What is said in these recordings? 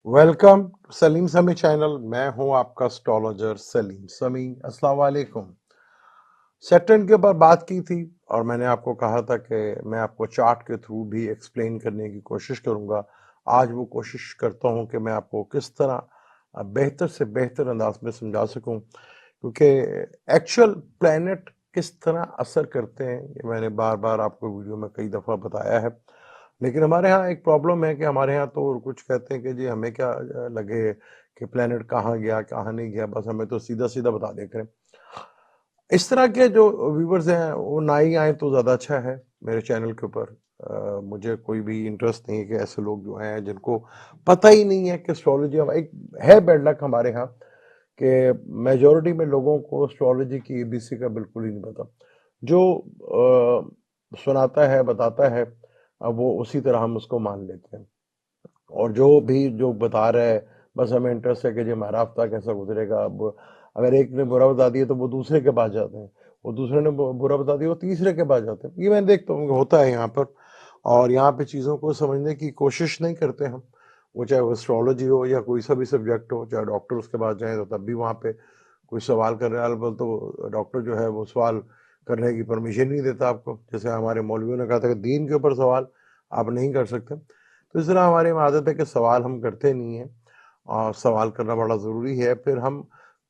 Welcome to Salim समी channel. मैं हूं आपका एस्ट्रोलॉजर सलीम समी। अस्सलाम वालेकुम। सैटर्न के ऊपर बात की थी और मैंने आपको कहा था कि मैं आपको चार्ट के थ्रू भी एक्सप्लेन करने की कोशिश करूंगा। आज वो कोशिश करता हूं कि मैं आपको किस तरह बेहतर से बेहतर अंदाज में समझा सकूं, क्योंकि एक्चुअल प्लैनेट किस तरह असर करते हैं ये मैंने बार बार आपको वीडियो में कई दफ़ा बताया है। लेकिन हमारे यहाँ एक प्रॉब्लम है कि हमारे यहाँ तो कुछ कहते हैं कि जी हमें क्या लगे कि प्लेनेट कहाँ गया कहाँ नहीं गया, बस हमें तो सीधा सीधा बता दे करें। इस तरह के जो व्यूवर्स हैं वो ना ही आए तो ज़्यादा अच्छा है मेरे चैनल के ऊपर। मुझे कोई भी इंटरेस्ट नहीं है कि ऐसे लोग जो हैं जिनको पता ही नहीं है कि एस्ट्रोलॉजी एक है बैड लक हमारे यहाँ कि मेजोरिटी में लोगों को एस्ट्रोलॉजी की एबीसी का बिल्कुल ही नहीं पता। जो सुनाता है बताता है, अब वो उसी तरह हम उसको मान लेते हैं। और जो बता रहा है, बस हमें इंटरेस्ट है कि जी हमारा हफ्ता कैसा गुजरेगा। अब अगर एक ने बुरा बता दिया तो वो दूसरे के पास जाते हैं, वो दूसरे ने बुरा बता दिया वो तीसरे के पास जाते हैं। ये मैं देखता हूँ कि होता है यहाँ पर। और यहाँ पे चीज़ों को समझने की कोशिश नहीं करते हम। वो चाहे वो एस्ट्रोलॉजी हो या कोई सा भी सब्जेक्ट हो, चाहे डॉक्टर उसके पास जाए तो तब भी वहाँ पे कोई सवाल करने वाला बोल तो डॉक्टर जो है वो सवाल करने की परमिशन नहीं देता आपको। जैसे हमारे मौलवियों ने कहा था कि दीन के ऊपर सवाल आप नहीं कर सकते। तो इस तरह हमारी में आदत है कि सवाल हम करते नहीं हैं, और सवाल करना बड़ा ज़रूरी है। फिर हम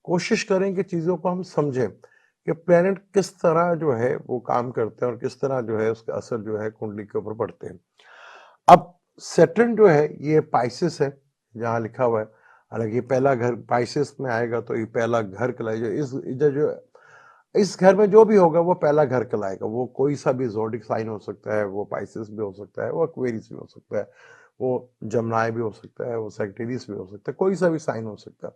कोशिश करें कि चीज़ों को हम समझें कि प्लैनेट किस तरह जो है वो काम करते हैं और किस तरह जो है उसका असर जो है कुंडली के ऊपर पड़ते हैं। अब सैटर्न जो है ये पाइसेस है, जहाँ लिखा हुआ है। हालांकि ये पहला घर पाइसेस में आएगा तो ये पहला घर कहलाएगा। इस घर में जो भी होगा वो पहला घर कहलाएगा। वो कोई सा भी ज़ोडिक साइन हो सकता है, वो पाइसेस भी हो सकता है, वो एक्वेरियस भी हो सकता है, वो जमनाई भी हो सकता है, वो सैजिटेरियस भी हो सकता है, कोई सा भी साइन हो सकता है।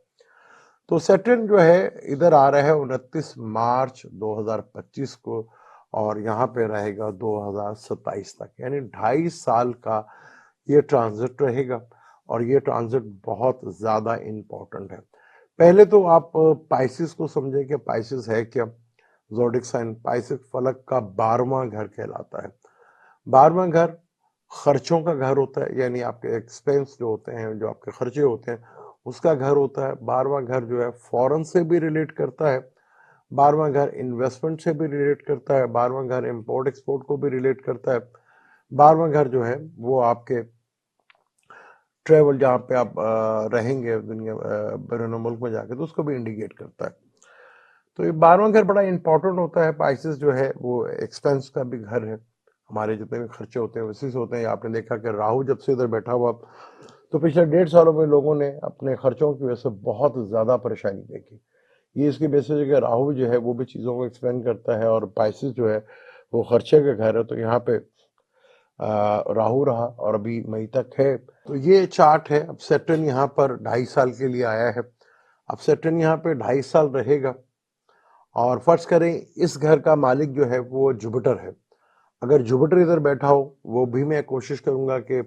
तो सैटर्न जो है इधर आ रहा है 29 मार्च 2025 को, और यहाँ पे रहेगा 2027 तक, यानी 2.5 साल का ये ट्रांजिट रहेगा। और ये ट्रांजिट बहुत ज़्यादा इम्पोर्टेंट है। पहले तो आप पाइसिस को समझें कि पाइसिस है क्या। ज़ोडिक साइन पाइसिस फलक का 12वां घर कहलाता है। 12वां घर खर्चों का घर होता है, यानी आपके एक्सपेंस जो होते हैं, जो आपके खर्चे होते हैं, उसका घर होता है। 12वां घर जो है फॉरेन से भी रिलेट करता है। 12वां घर इन्वेस्टमेंट से भी रिलेट करता है। 12वां घर इंपोर्ट एक्सपोर्ट को भी रिलेट करता है। 12वां घर जो है वो आपके ट्रेवल, जहाँ पे आप रहेंगे दुनिया बैरून मुल्क में जाके, तो उसको भी इंडिकेट करता है। तो ये 12वां घर बड़ा इंपॉर्टेंट होता है। पाइसेस जो है वो एक्सपेंस का भी घर है। हमारे जितने भी खर्चे होते हैं उसी से होते हैं। आपने देखा कि राहु जब से इधर बैठा हुआ, तो पिछले 1.5 सालों में लोगों ने अपने खर्चों की वजह से बहुत ज्यादा परेशानी देखी। ये इसकी बेसिस है कि राहु जो है वो भी चीजों को एक्सपेंड करता है, और पाइसेस जो है वो खर्चे का घर है। तो यहाँ पे राहु रहा और अभी मई तक है। तो ये चार्ट है। अब सैटर्न यहाँ पर 2.5 साल के लिए आया है। अब सैटर्न यहाँ पे 2.5 साल रहेगा। और फर्ज करें इस घर का मालिक जो है वो जुपिटर है। अगर जुपिटर इधर बैठा हो, वो भी मैं कोशिश करूंगा कि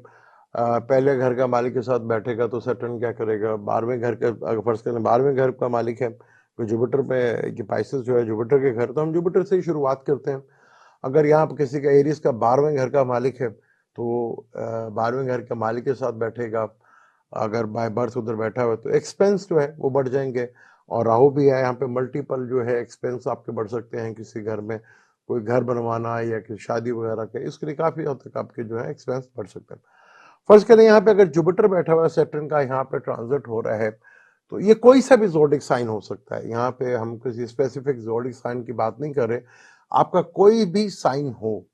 पहले घर का मालिक के साथ बैठेगा तो सैटर्न क्या करेगा। 12वें घर का अगर फर्ज करें 12वें घर का मालिक है तो जुपिटर में ये पाइसेस जो है जुपिटर के घर, तो हम जुपिटर से ही शुरुआत करते हैं। अगर यहाँ पर किसी का एरिस का 12वें घर का मालिक है तो 12वें घर के मालिक के साथ बैठेगा। अगर बाय बर्थ उधर बैठा हुआ है तो एक्सपेंस जो है वो बढ़ जाएंगे। और राहु भी है यहाँ पे, मल्टीपल जो है एक्सपेंस आपके बढ़ सकते हैं। किसी घर में कोई घर बनवाना या किसी शादी वगैरह के, इसके लिए काफी हद तक आपके जो है एक्सपेंस बढ़ सकते हैं। फर्ज करें यहाँ पे अगर जुपिटर बैठा हुआ है, सैटर्न का यहाँ पे ट्रांजिट हो रहा है, तो ये कोई सा भी जोडिक साइन हो सकता है। यहाँ पे हम किसी स्पेसिफिक जोडिक साइन की बात नहीं कर रहे। आपका कोई भी साइन हो,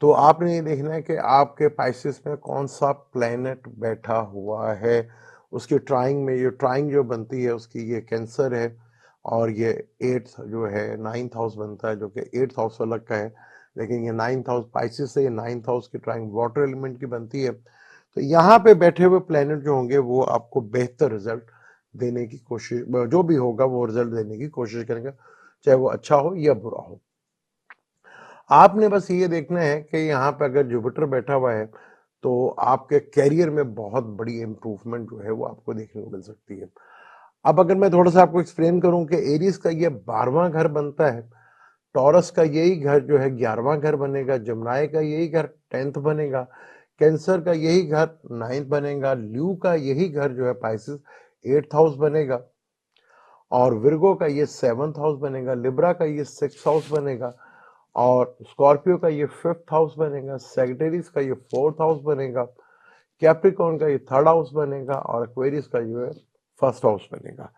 तो आपने ये देखना है कि आपके पाइसेस में कौन सा प्लेनेट बैठा हुआ है। उसकी ट्राइंग में, ये ट्राइंग जो बनती है उसकी, ये कैंसर है। और ये 8th जो है 9th हाउस बनता है, जो कि 8th हाउस अलग का है। लेकिन ये 9th हाउस पाइसेस से, ये 9th हाउस की ट्राइंग वाटर एलिमेंट की बनती है। तो यहाँ पे बैठे हुए प्लेनेट जो होंगे वो आपको बेहतर रिजल्ट देने की कोशिश, जो भी होगा वो रिजल्ट देने की कोशिश करेंगे, चाहे वो अच्छा हो या बुरा हो। आपने बस ये देखना है कि यहाँ पे अगर जुपिटर बैठा हुआ है तो आपके कैरियर में बहुत बड़ी इंप्रूवमेंट जो है वो आपको देखने को मिल सकती है। अब अगर मैं थोड़ा सा आपको एक्सप्लेन करूं कि एरीज का ये 12वां घर बनता है, टॉरस का यही घर जो है 11वां घर बनेगा, जमनाई का यही घर 10th बनेगा, कैंसर का यही घर 9th बनेगा, ल्यू का यही घर जो है पाइसेस 8th हाउस बनेगा, और विर्गो का ये 7th हाउस बनेगा, लिब्रा का ये 6th हाउस बनेगा, और स्कॉर्पियो का ये 5th हाउस बनेगा, सेजिटेरियस का ये 4th हाउस बनेगा, कैप्रिकॉर्न का ये 3rd हाउस बनेगा, और एक्वेरियस का जो है 1st हाउस बनेगा।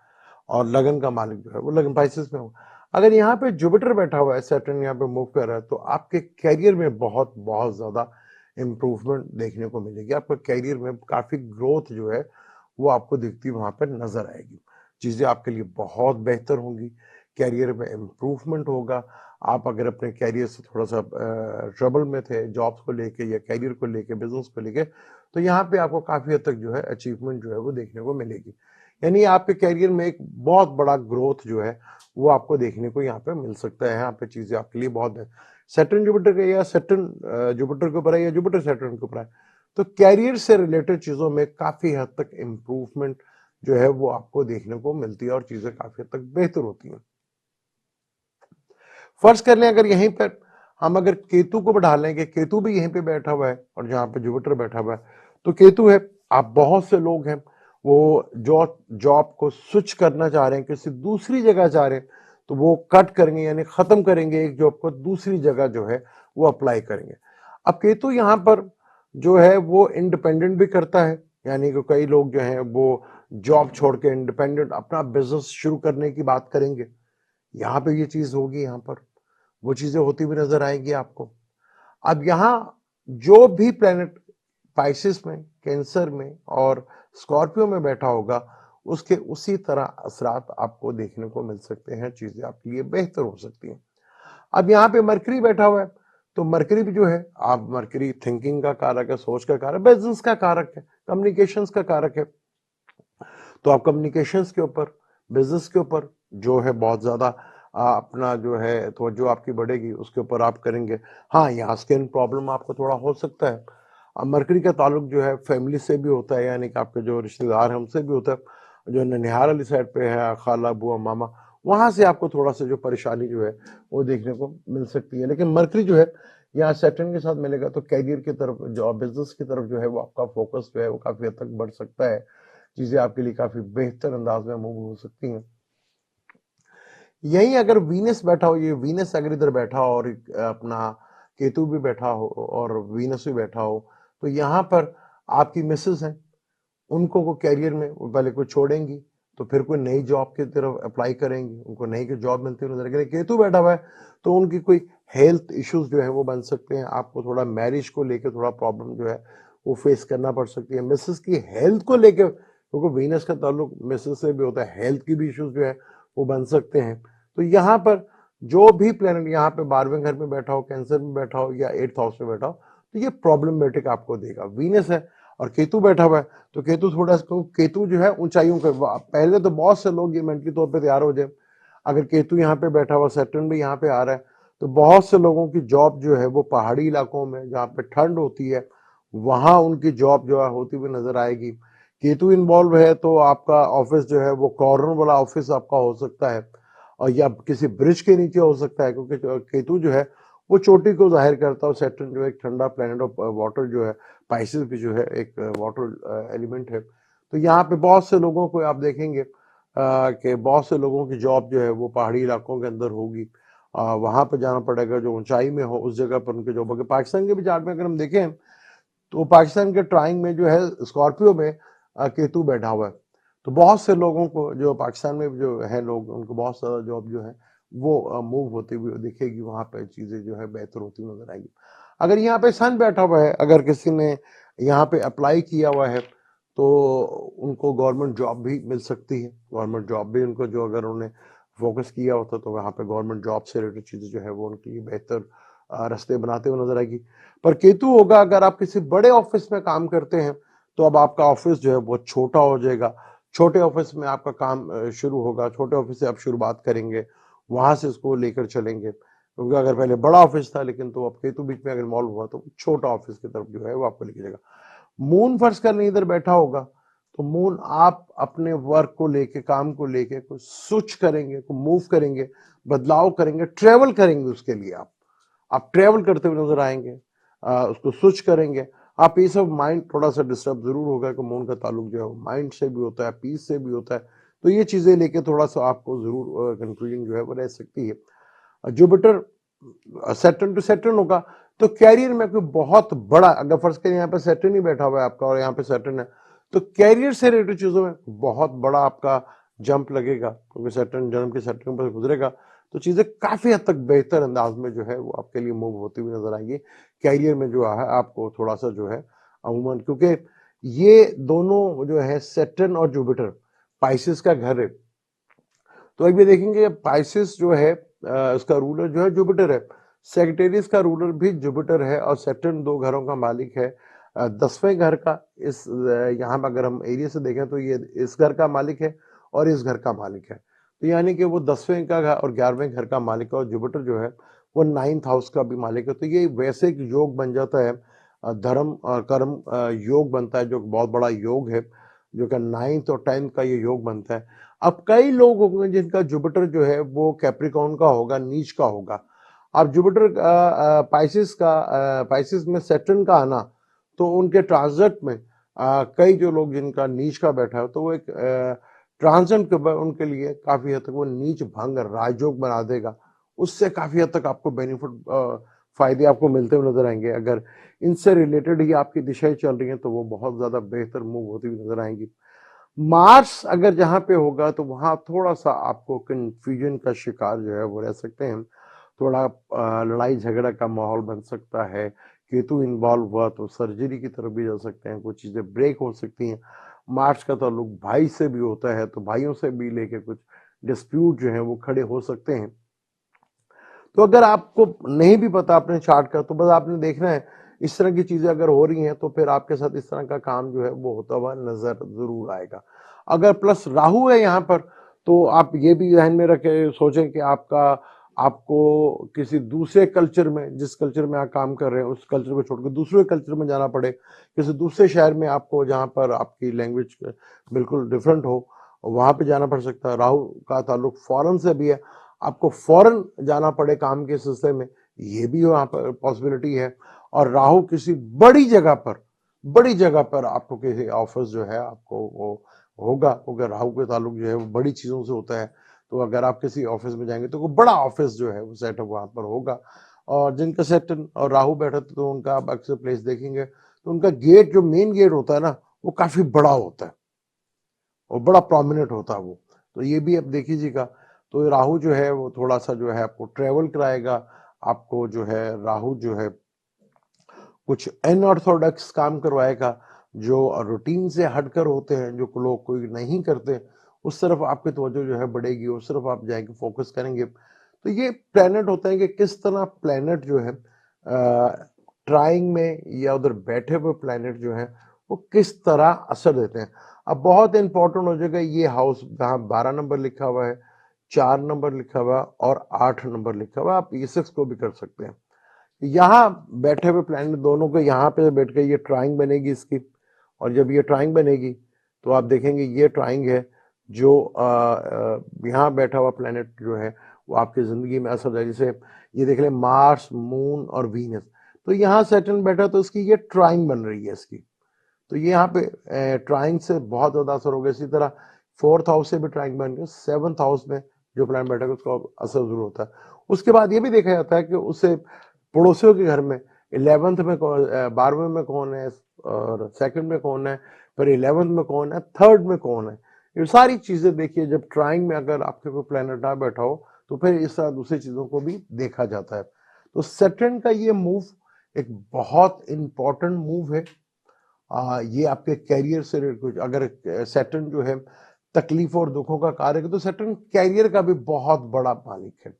और लगन का मालिक जो है वो लगन पाइसेस में होगा। अगर यहाँ पे जुपिटर बैठा हुआ है, सैटर्न यहाँ पे मूव कर रहा है, तो आपके कैरियर में बहुत बहुत ज्यादा इंप्रूवमेंट देखने को मिलेगी। आपका कैरियर में काफी ग्रोथ जो है वो आपको दिखती वहां पर नजर आएगी। चीजें आपके लिए बहुत बेहतर होंगी, कैरियर में इम्प्रूवमेंट होगा। आप अगर अपने कैरियर से थोड़ा सा ट्रबल में थे, जॉब्स को लेके या कैरियर को लेके, बिजनेस को लेके, तो यहाँ पे आपको काफी हद तक जो है अचीवमेंट जो है वो देखने को मिलेगी। यानी आपके कैरियर में एक बहुत बड़ा ग्रोथ जो है वो आपको देखने को यहाँ पे मिल सकता है। यहाँ पे चीजें आपके लिए बहुत है। सैटर्न जुपिटर के या सैटर्न जुपिटर के ऊपर है या जुपिटर सैटर्न के ऊपर है, तो कैरियर से रिलेटेड चीजों में काफी हद तक इम्प्रूवमेंट जो है वो आपको देखने को मिलती है और चीजें काफी हद तक बेहतर होती हैं। फर्ज कर लें अगर यहीं पर हम अगर केतु को बढ़ा लें कि केतु भी यहीं पे बैठा हुआ है और जहां पे जुपिटर बैठा हुआ है, तो केतु है, आप बहुत से लोग हैं वो जॉब को स्विच करना चाह रहे हैं, किसी दूसरी जगह जा रहे हैं, तो वो कट करेंगे, यानी खत्म करेंगे एक जॉब को, दूसरी जगह जो है वो अप्लाई करेंगे। अब केतु यहाँ पर जो है वो इंडिपेंडेंट भी करता है, यानी कि कई लोग जो हैं वो जॉब छोड़ के इंडिपेंडेंट अपना बिजनेस शुरू करने की बात करेंगे। यहाँ पे ये चीज होगी, यहाँ पर वो चीजें होती हुई नजर आएंगी आपको। अब यहाँ जो भी प्लेनेट पाइसिस में, कैंसर में और स्कॉर्पियो में बैठा होगा, उसके उसी तरह असरात आपको देखने को मिल सकते हैं, चीजें आपके लिए बेहतर हो सकती हैं। अब यहाँ पे मरकरी बैठा हुआ है, तो मरकरी भी जो है, आप मरकरी थिंकिंग का कारक है, सोच का कारक, बिजनेस का कारक है, कम्युनिकेशंस का कारक है। तो आप कम्युनिकेशंस के ऊपर, बिजनेस के ऊपर जो है बहुत ज्यादा अपना जो है तो जो आपकी बढ़ेगी उसके ऊपर आप करेंगे। हाँ, यहाँ स्किन प्रॉब्लम आपको थोड़ा हो सकता है। अब मरकरी का ताल्लुक जो है फैमिली से भी होता है, यानी कि आपके जो रिश्तेदार हैं उनसे भी होता है। जो ननिहाल वाली साइड पे है, खाला बुआ मामा, वहां से आपको थोड़ा सा जो परेशानी जो है वो देखने को मिल सकती है। लेकिन मरकरी जो है यहाँ सैटर्न के साथ मिलेगा, तो कैरियर की तरफ, जॉब बिजनेस की तरफ जो है वो आपका फोकस जो है वो काफी हद तक बढ़ सकता है। चीजें आपके लिए काफी बेहतर अंदाज में मूव हो सकती हैं। यही अगर वीनस बैठा हो, ये वीनस अगर इधर बैठा हो और अपना केतु भी बैठा हो और वीनस भी बैठा हो, तो यहाँ पर आपकी मिसेस हैं, उनको को कैरियर में वो पहले कोई छोड़ेंगी, तो फिर कोई नई जॉब की तरफ अप्लाई करेंगी, उनको नई की जॉब मिलती हुई नजर आएगी। केतु बैठा हुआ है तो उनकी कोई हेल्थ इश्यूज जो है वो बन सकते हैं, आपको थोड़ा मैरिज को लेकर थोड़ा प्रॉब्लम जो है वो फेस करना पड़ सकती है। मिसेस की हेल्थ को लेकर, क्योंकि वीनस का ताल्लुक मिसेस से भी होता है, हेल्थ की भी इश्यूज जो है वो बन सकते हैं। तो यहाँ पर जो भी प्लेनेट यहाँ पे 12वें घर में बैठा हो, कैंसर में बैठा हो या 8th हाउस में बैठा हो, तो ये प्रॉब्लमेटिक आपको देगा। वीनस है और केतु बैठा हुआ है, तो केतु थोड़ा सा, केतु जो है ऊंचाइयों का, पहले तो बहुत से लोग ये मेंटली तौर पे तैयार हो जाए। अगर केतु यहाँ पे बैठा हुआ, सैटर्न भी यहाँ पे आ रहा है, तो बहुत से लोगों की जॉब जो है वो पहाड़ी इलाकों में जहाँ पे ठंड होती है वहां उनकी जॉब जो है होती हुई नजर आएगी। केतु इन्वॉल्व है तो आपका ऑफिस जो है वो कॉर्नर वाला ऑफिस आपका हो सकता है, और या किसी ब्रिज के नीचे हो सकता है, क्योंकि केतु जो है वो चोटी को जाहिर करता है। सैटर्न जो है एक ठंडा प्लेनेट ऑफ वाटर जो है, पाइसेस भी जो है एक वाटर एलिमेंट है। तो यहाँ पे बहुत से लोगों को आप देखेंगे कि बहुत से लोगों की जॉब जो है वो पहाड़ी इलाकों के अंदर होगी, वहां पर जाना पड़ेगा, जो ऊंचाई में हो उस जगह पर उनकी जॉब होगी। पाकिस्तान के भी चार्ट में अगर हम देखें, तो पाकिस्तान के ट्राइंग में जो है स्कॉर्पियो में केतु बैठा हुआ है, तो बहुत से लोगों को जो पाकिस्तान में जो है लोग, उनको बहुत सारा जॉब जो है वो मूव होती हुई दिखेगी, वहां पे चीजें जो है बेहतर होती हुई नजर आएगी। अगर यहाँ पे सन बैठा हुआ है, अगर किसी ने यहाँ पे अप्लाई किया हुआ है, तो उनको गवर्नमेंट जॉब भी मिल सकती है। गवर्नमेंट जॉब भी उनको, जो अगर उन्होंने फोकस किया होता तो वहां पे गवर्नमेंट जॉब से रिलेटेड चीजें जो है वो उनके लिए बेहतर रास्ते बनाते हुए नजर आएगी। पर केतु होगा अगर आप किसी बड़े ऑफिस में काम करते हैं, तो अब आपका ऑफिस जो है वो छोटा हो जाएगा। छोटे ऑफिस में आपका काम शुरू होगा, छोटे ऑफिस से आप शुरुआत करेंगे, वहां से इसको लेकर चलेंगे। क्योंकि अगर पहले बड़ा ऑफिस था, लेकिन तो अब केतु बीच में अगर इन्वॉल्व हुआ तो छोटा ऑफिस की तरफ जो है वो आपको लेके जाएगा। मून फर्ज करने इधर बैठा होगा, तो मून आप अपने वर्क को लेके, काम को लेके कुछ स्विच करेंगे, कुछ मूव करेंगे, बदलाव करेंगे, ट्रेवल करेंगे। उसके लिए आप ट्रेवल करते हुए नजर आएंगे, उसको स्विच करेंगे। आप पीस ऑफ माइंड थोड़ा सा डिस्टर्ब जरूर होगा कि मून का ताल्लुक जो है माइंड से भी होता है, पीस से भी होता है, तो ये चीजें लेके थोड़ा सा आपको जरूर कंफ्यूजन जो है वो रह सकती है। जुपिटर सैटर्न टू सैटर्न होगा तो कैरियर में कोई बहुत बड़ा, अगर फर्ज करें यहाँ पे सैटर्न ही बैठा हुआ है आपका और यहाँ पे सैटर्न है, तो कैरियर से रिलेटेड चीजों में बहुत बड़ा आपका जंप लगेगा, क्योंकि सैटर्न जन्म के सैटर्न पर गुजरेगा, तो चीजें काफी हद तक बेहतर अंदाज में जो है वो आपके लिए मूव होती हुई नजर आएंगी। कैरियर में जो है आपको थोड़ा सा जो है अमूमन, क्योंकि ये दोनों जो है सैटर्न और जुपिटर पाइसेस का घर है, तो अभी देखेंगे पाइसेस जो है उसका रूलर जो है जुपिटर है, सेक्रेटेरियस का रूलर भी जुपिटर है, और सैटर्न दो घरों का मालिक है। 10वें घर का इस यहाँ पर अगर हम एरिया से देखें तो ये इस घर का मालिक है और इस घर का मालिक है, तो यानी कि वो 10वें का घर और 11वें घर का मालिक है, और जुपिटर जो है वो 9th हाउस का भी मालिक है। तो ये वैसे एक योग बन जाता है, धर्म और कर्म योग बनता है, जो बहुत बड़ा योग है, जो कि 9th और 10th का ये योग बनता है। अब कई लोग होंगे जिनका जुपिटर जो है वो कैप्रिकॉर्न का होगा, नीच का होगा। अब जुपिटर पाइसिस में सैटर्न का आना, तो उनके ट्रांजिट में कई जो लोग जिनका नीच का बैठा है, तो वो एक ट्रांजिट के बाद उनके लिए काफी हद तक वो नीच भंग राजयोग बना देगा, उससे काफी हद तक आपको बेनिफिट फायदे आपको मिलते हुए नजर आएंगे। अगर इनसे रिलेटेड ही आपकी दिशाएं चल रही हैं तो वो बहुत ज्यादा बेहतर मूव होती हुई नजर आएंगी। मार्स अगर जहां पे होगा तो वहां थोड़ा सा आपको कंफ्यूजन का शिकार जो है वो रह सकते हैं, थोड़ा लड़ाई झगड़ा का माहौल बन सकता है। केतु इन्वॉल्व हुआ तो सर्जरी की तरफ भी जा सकते हैं, कुछ चीजें ब्रेक हो सकती हैं। मार्स का ताल्लुक भाई से भी होता है, तो भाइयों से भी लेके कुछ डिस्प्यूट जो है वो खड़े हो सकते हैं। तो अगर आपको नहीं भी पता अपने चार्ट का, तो बस आपने देखना है इस तरह की चीजें अगर हो रही हैं तो फिर आपके साथ इस तरह का काम जो है वो होता हुआ नजर जरूर आएगा। अगर प्लस राहु है यहाँ पर, तो आप ये भी ध्यान में रखें, सोचें कि आपको किसी दूसरे कल्चर में, जिस कल्चर में आप काम कर रहे हैं उस कल्चर को छोड़कर दूसरे कल्चर में जाना पड़े, किसी दूसरे शहर में आपको जहाँ पर आपकी लैंग्वेज बिल्कुल डिफरेंट हो, वहां पे जाना पड़ सकता है। राहु का ताल्लुक फॉरेन से भी है, आपको फॉरेन जाना पड़े काम के सिलसिले में, ये भी वहां पर पॉसिबिलिटी है। और राहु किसी बड़ी जगह पर आपको किसी ऑफिस जो है आपको वो होगा, क्योंकि राहु के ताल्लुक जो है वो बड़ी चीजों से होता है, तो अगर आप किसी ऑफिस में जाएंगे तो कोई बड़ा ऑफिस जो है वो सेटअप वहां पर होगा। और जिनका सेटन और राहु बैठा तो उनका आप अक्सर प्लेस देखेंगे तो उनका गेट, जो मेन गेट होता है ना, वो काफी बड़ा होता है और बड़ा प्रोमिनेंट होता है वो, तो ये भी आप देख लीजिएगा। तो राहु जो है वो थोड़ा सा जो है आपको ट्रेवल कराएगा, आपको जो है राहु जो है कुछ अनऑर्थोडॉक्स काम करवाएगा, जो रूटीन से हटकर होते हैं, जो लोग कोई नहीं करते, उस तरफ आपकी तवज्जो जो है बढ़ेगी, उस तरफ आप जाएंगे, फोकस करेंगे। तो ये प्लेनेट होते हैं कि किस तरह प्लेनेट जो है ट्राइंग में या उधर बैठे हुए प्लेनेट जो है वो किस तरह असर देते हैं। अब बहुत इंपॉर्टेंट हो जाएगा ये हाउस जहाँ 12 नंबर लिखा हुआ है, 4 नंबर लिखा हुआ है और 8 नंबर लिखा हुआ है, आप E6 को भी कर सकते हैं। यहाँ बैठे हुए प्लैनेट दोनों को यहाँ पे बैठ के ये ट्राइंग बनेगी इसकी, और जब ये ट्राइंग बनेगी तो आप देखेंगे ये ट्राइंग है जो यहाँ बैठा हुआ प्लैनेट जो है वो आपकी जिंदगी में असर है। जैसे ये देख लें मार्स, मून और वीनस, तो यहाँ सैटर्न बैठा तो इसकी ये ट्राइंग बन रही है इसकी, तो ये यहाँ पे ट्राइंग से बहुत ज्यादा असर होगा। इसी तरह 4th हाउस से भी ट्राइंग बन गया, 7th हाउस में जो प्लान बैठा है उसका असर जरूर होता है। उसके बाद ये भी देखा जाता है कि उससे पड़ोसियों के घर में 11th में 12वें में कौन है, और सेकंड में कौन है, फिर 11th में कौन है, थर्ड में कौन है, ये सारी चीजें देखिए। जब ट्राइंग में अगर आपके कोई प्लैनेट ना बैठा हो तो फिर इस तरह दूसरी चीजों को भी देखा जाता है। तो सैटर्न का ये मूव एक बहुत इंपॉर्टेंट मूव है। ये आपके कैरियर से कुछ, अगर सैटर्न जो है तकलीफ और दुखों का कारक है तो सैटर्न कैरियर का भी बहुत बड़ा मालिक है।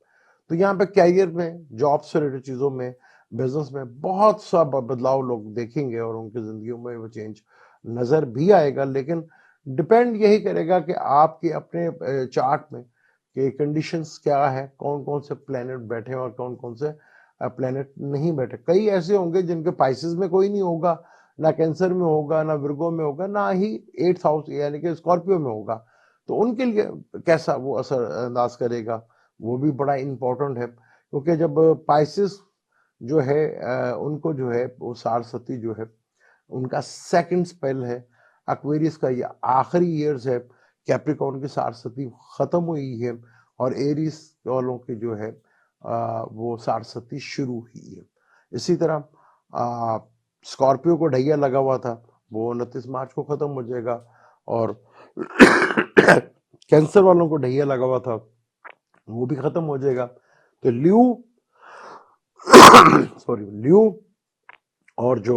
तो यहाँ पे कैरियर में, जॉब से रिलेटेड चीजों में, बिजनेस में बहुत सा बदलाव लोग देखेंगे और उनकी जिंदगियों में वो चेंज नजर भी आएगा। लेकिन डिपेंड यही करेगा कि आपके अपने चार्ट में कि कंडीशंस क्या है, कौन कौन से प्लेनेट बैठे हैं और कौन कौन से प्लेनेट नहीं बैठे। कई ऐसे होंगे जिनके पाइसेस में कोई नहीं होगा, ना कैंसर में होगा, ना विर्गो में होगा, ना ही 8th हाउस यानी कि स्कॉर्पियो में होगा, तो उनके लिए कैसा वो असर अंदाज करेगा, वो भी बड़ा इंपॉर्टेंट है। क्योंकि जब पाइसेस जो है उनको जो है वो सारस्वती जो है उनका सेकंड स्पेल है। एक्वेरियस का ये आखिरी ईयर्स है। कैप्रिकॉर्न की सारस्वती खत्म हुई है और एरीज वालों की जो है वो सारस्वती शुरू हुई है। इसी तरह स्कॉर्पियो को ढैया लगा हुआ था, वो 29 मार्च को खत्म हो जाएगा। और कैंसर वालों को ढैया लगा हुआ था, वो भी खत्म हो जाएगा। तो ल्यू सॉरी ल्यू और जो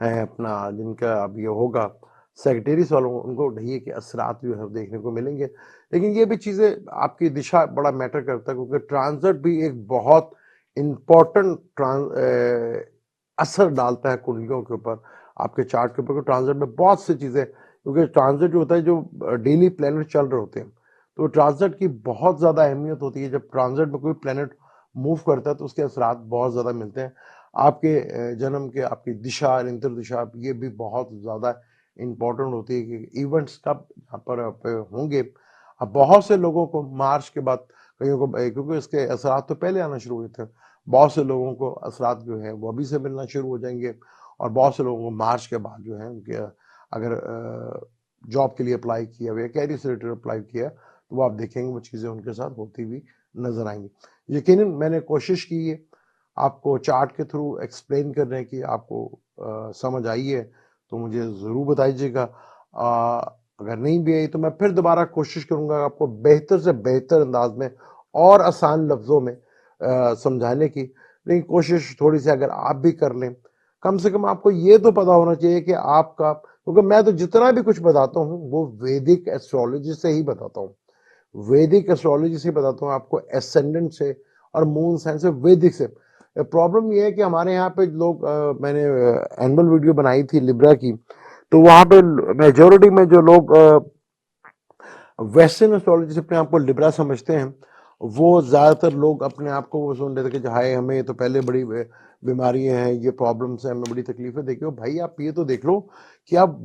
है अपना जिनका अब ये होगा सेक्रेटरीज वालों को, उनको ढैये के असरात जो है देखने को मिलेंगे। लेकिन ये भी चीज़ें आपकी दिशा बड़ा मैटर करता है, क्योंकि ट्रांजिट भी एक बहुत इम्पोर्टेंट असर डालता है कुंडलियों के ऊपर, आपके चार्ट के ऊपर। ट्रांजिट में बहुत सी चीज़ें, क्योंकि ट्रांजिट जो होता है, जो डेली प्लैनेट चल रहे होते हैं, तो ट्रांजिट की बहुत ज़्यादा अहमियत होती है। जब ट्रांजिट में कोई प्लैनेट मूव करता है तो उसके असरात बहुत ज़्यादा मिलते हैं। आपके जन्म के आपकी दिशा और अंतर्दिशा, ये भी बहुत ज़्यादा इम्पोर्टेंट होती है कि इवेंट्स कब यहाँ पर होंगे। अब बहुत से लोगों को मार्च के बाद, कईयों को, क्योंकि इसके असरात तो पहले आना शुरू हुए थे, बहुत से लोगों को असरात जो है वो अभी से मिलना शुरू हो जाएंगे। और बहुत से लोगों को मार्च के बाद जो है उनके, अगर जॉब के लिए अप्लाई किया हुआ या कैरियर से रिलेटेड अप्लाई किया, तो वो आप देखेंगे वो चीज़ें उनके साथ होती हुई नजर आएंगी। यकीनन मैंने कोशिश की है आपको चार्ट के थ्रू एक्सप्लेन करने की। आपको समझ आई है तो मुझे ज़रूर बताइएगा। अगर नहीं भी आई तो मैं फिर दोबारा कोशिश करूंगा आपको बेहतर से बेहतर अंदाज में और आसान लफ्ज़ों में समझाने की। लेकिन कोशिश थोड़ी सी अगर आप भी कर लें, कम से कम आपको ये तो पता होना चाहिए कि आपका, क्योंकि मैं तो जितना भी कुछ बताता हूँ वो वैदिक एस्ट्रोलॉजी से ही बताता हूँ। वैदिक एस्ट्रोलॉजी से बताता हूँ आपको, एसेंडेंट से और मून साइन से, वैदिक से। प्रॉब्लम ये है कि हमारे यहाँ पे लोग, मैंने एनुअल वीडियो बनाई थी लिब्रा की, तो वहां पे मेजोरिटी में जो लोग वेस्टर्न एस्ट्रोलॉजी से अपने आप को लिब्रा समझते हैं, वो ज्यादातर लोग अपने आप को वो सुन लेते कि हाय हमें तो पहले बड़ी बीमारियां हैं, ये प्रॉब्लम्स हैं, हमें बड़ी तकलीफें। देखिए भाई, आप ये तो देख लो कि आप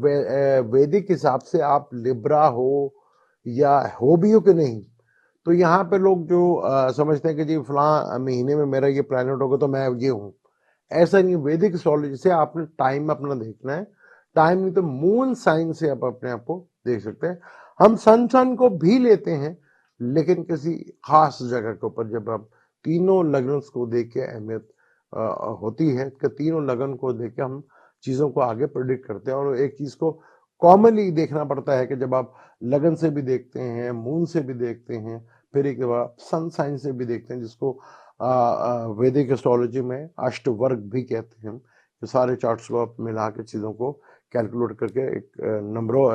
वैदिक हिसाब से आप लिब्रा हो या हो भी हो कि नहीं। तो यहाँ पे लोग जो समझते हैं कि जी फलां महीने में मेरा ये प्लैनेट होगा तो मैं ये हूँ, ऐसा नहीं। वैदिक एस्ट्रोलॉजी से आपने टाइम अपना देखना है। टाइम नहीं तो मून साइन से आप अपने आप को देख सकते हैं। हम सन को भी लेते हैं, लेकिन किसी खास जगह के ऊपर, जब आप तीनों लग्न को देख के अहमियत होती है कि तीनों लग्न को देख के हम चीज़ों को आगे प्रिडिक्ट करते हैं। और एक चीज़ को कॉमनली देखना पड़ता है कि जब आप लगन से भी देखते हैं, मून से भी देखते हैं, फिर एक बार सन साइन से भी देखते हैं, जिसको वैदिक एस्ट्रोलॉजी में अष्टवर्ग भी कहते हैं। तो सारे चार्ट्स को आप मिला के चीज़ों को कैलकुलेट करके एक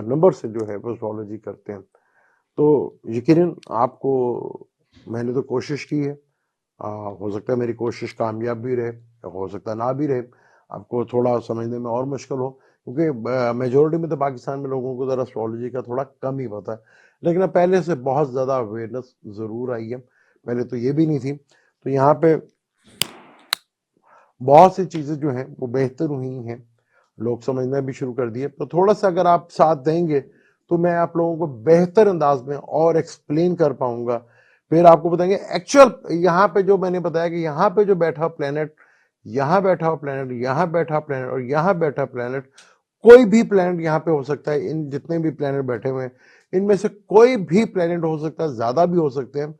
नंबर से जो है वो एस्ट्रोलॉजी करते हैं। तो यकीनन आपको, मैंने तो कोशिश की है, हो सकता है मेरी कोशिश कामयाब भी रहे, हो सकता ना भी रहे, आपको थोड़ा समझने में और मुश्किल हो, क्योंकि मेजोरिटी में तो पाकिस्तान में लोगों को ज़रा एस्ट्रोलॉजी का थोड़ा कम ही पता है। लेकिन अब पहले से बहुत ज़्यादा अवेयरनेस ज़रूर आई है, पहले तो ये भी नहीं थी। तो यहाँ पे बहुत सी चीज़ें जो हैं वो बेहतर हुई हैं, लोग समझना भी शुरू कर दिए। तो थोड़ा सा अगर आप साथ देंगे तो मैं आप लोगों को बेहतर अंदाज में और एक्सप्लेन कर पाऊंगा। फिर आपको बताएंगे एक्चुअल यहाँ पे जो मैंने बताया कि यहाँ पे जो बैठा प्लेनेट, यहाँ बैठा प्लेनेट, यहाँ बैठा प्लेनेट और यहाँ बैठा प्लेनेट, कोई भी प्लेनेट यहाँ पे हो सकता है। इन जितने भी प्लेनेट बैठे हुए हैं, इनमें से कोई भी प्लेनेट हो सकता है, ज्यादा भी हो सकते हैं।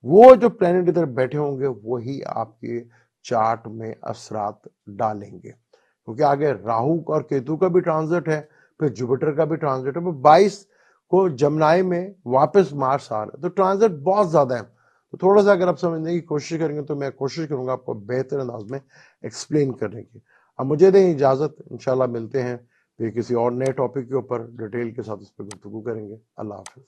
वो जो प्लेनेट इधर बैठे होंगे वही आपके चार्ट में असरात डालेंगे, क्योंकि आगे राहु और केतु का भी ट्रांजिट है, फिर जुपिटर का भी ट्रांजिट है। 22 को जमनाई में वापस मार्स आ रहा है, तो ट्रांजिट बहुत ज्यादा है। तो थोड़ा सा अगर आप समझने की कोशिश करेंगे तो मैं कोशिश करूंगा आपको बेहतर अंदाज में एक्सप्लेन करने की। अब मुझे दें इजाजत, इंशाल्लाह मिलते हैं फिर किसी और नए टॉपिक के ऊपर डिटेल के साथ उस पर गुफ्तगू करेंगे। अल्लाह हाफिज।